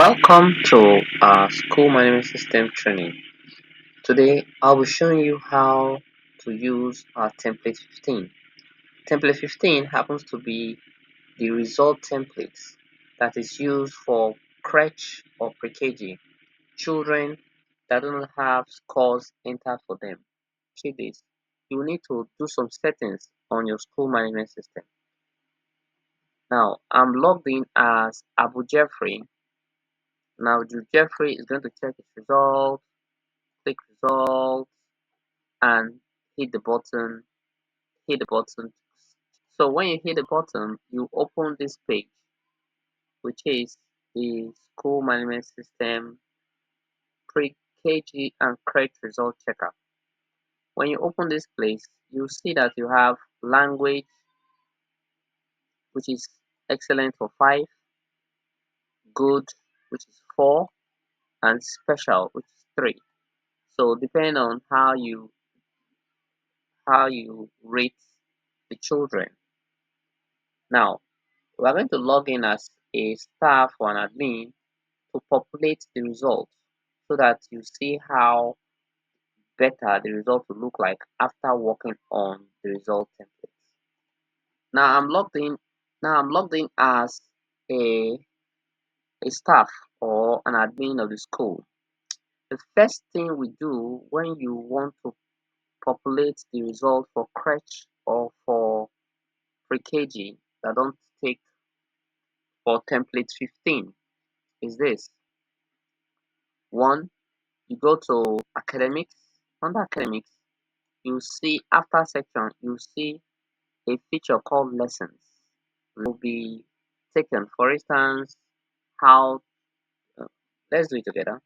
Welcome to our school management system training. Today I'll be showing you how to use our template 15. Template 15 happens to be the result templates that is used for Creche or Pre-KG children that don't have scores entered for them. See this, you will need to do some settings on your school management system. Now I'm logged in as Abu Jeffrey. Now Jeffrey is going to check his results, click results, and hit the button, hit the button. So when you hit the button, you open this page, which is the school management system pre-KG and Creche result checker. When you open this place, you see that you have language, which is excellent for 5, good, which is 4, and special, which is 3. So depending on how you rate the children. Now we are going to log in as a staff or an admin to populate the results so that you see how better the result will look like after working on the result templates. Now I'm logged in. Now I'm logged in as a, a staff or an admin of the school. The first thing we do when you want to populate the result for Creche or for pre-KG that don't take for template 15 is this. One, you go to academics. Under academics, you see after section, you see a feature called lessons. Will be taken. For instance, how uh, let's do it together.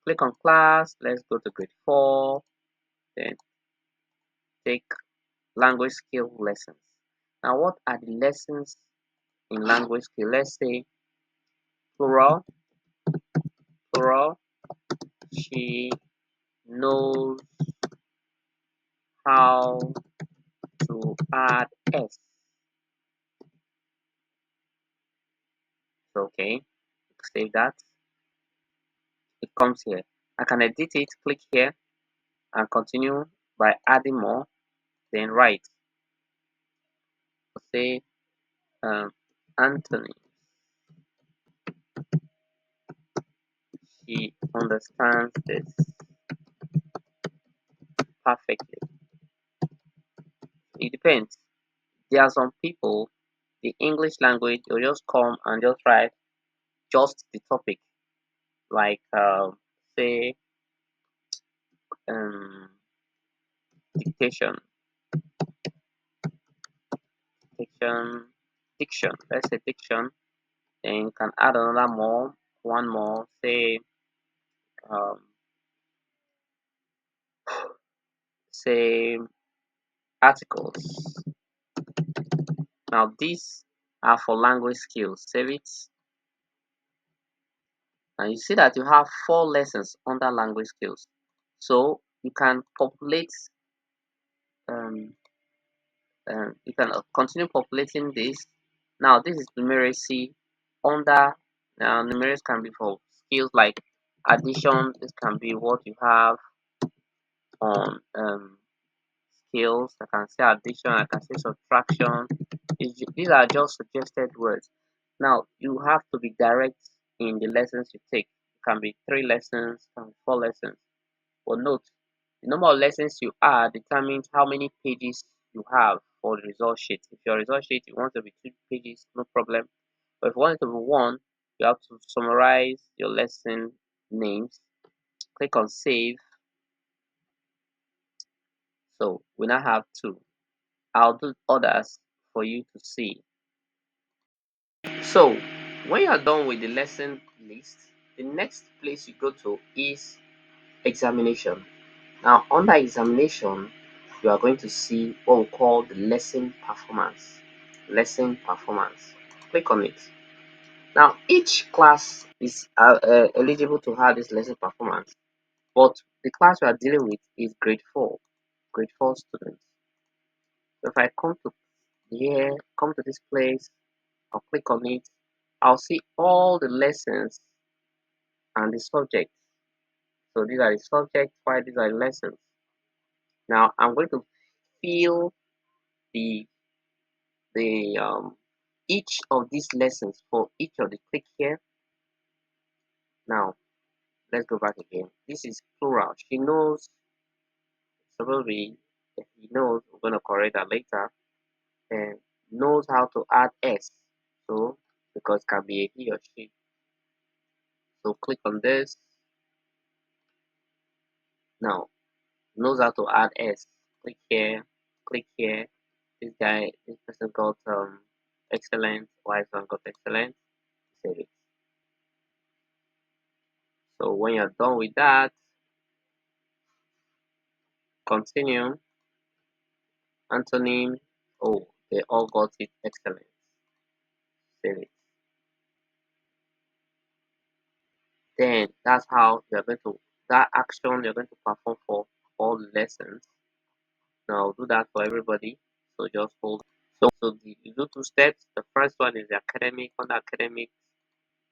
Click on class. Let's go to grade 4. Then take language skill lessons. Now, what are the lessons in language skill? Let's say plural. Plural. She knows how to add s. Okay, save that. It comes here. I can edit it, click here and continue by adding more, then write. Say Anthony, she understands this perfectly. It depends. There are some people, the English language, will just come and just write just the topic, like say um, dictation, diction, diction. Let's say diction. Then you can add another more, one more. Um, say articles. Now these are for language skills. Save it. And you see that you have 4 lessons under language skills. So you can populate, um, you can continue populating this. Now this is numeracy under, now numeracy can be for skills like addition. This can be what you have on skills. I can say addition, I can say subtraction. These are just suggested words. Now you have to be direct in the lessons you take. It can be 3 lessons, can be 4 lessons. But note, the number of lessons you add determines how many pages you have for the result sheet. If your result sheet you want to be 2 pages, no problem. But if you want it to be 1, you have to summarize your lesson names. Click on save. So we now have 2. I'll do others for you to see. So when you are done with the lesson list, the next place you go to is examination. Now under examination, you are going to see what we call the lesson performance. Lesson performance. Click on it. Now each class is eligible to have this lesson performance, but the class we are dealing with is grade 4, grade 4 students. So if I come to here, come to this place, I'll click on it. I'll see all the lessons and the subjects. So these are the subjects, while these are the lessons. Now I'm going to fill the each of these lessons for each of the click here. Now let's go back again. This is plural. She knows, supposed to be he knows, we're gonna correct that later, and knows how to add s. So because it can be a he or she. So click on this. Now knows how to add s. Click here, click here. This person got excellent, wise one got excellent. Save it. So when you're done with that, continue. Antonym, oh, they all got it excellent. Save it. Then that's how you're going to, that action you're going to perform for all the lessons. Now I'll do that for everybody. So just hold. You do two steps. The first one is the academic. Under academic,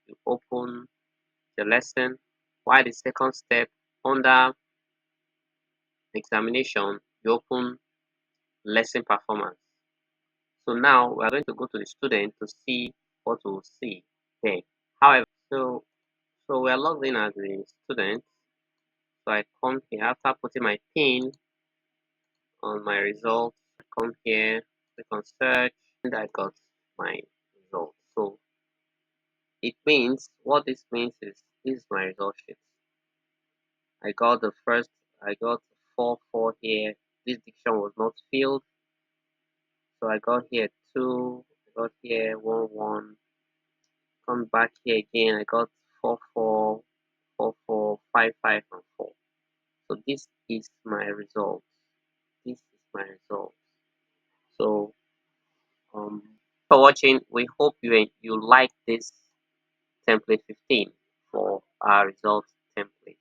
you open the lesson. While the second step, under examination, you open lesson performance. So now we are going to go to the student to see what we'll see. Okay. However, so we are logged in as a student. So I come here after putting my pin on my results. I come here, click on search, and I got my result. So it means what this means is this is my result sheet. I got the first, I got 4 here. This diction was not filled, so I got here 2. I got here 1. Come back here again. I got 4, 5, and 4. So this is my result. This is my result. So for watching. We hope you like this template 15 for our results template.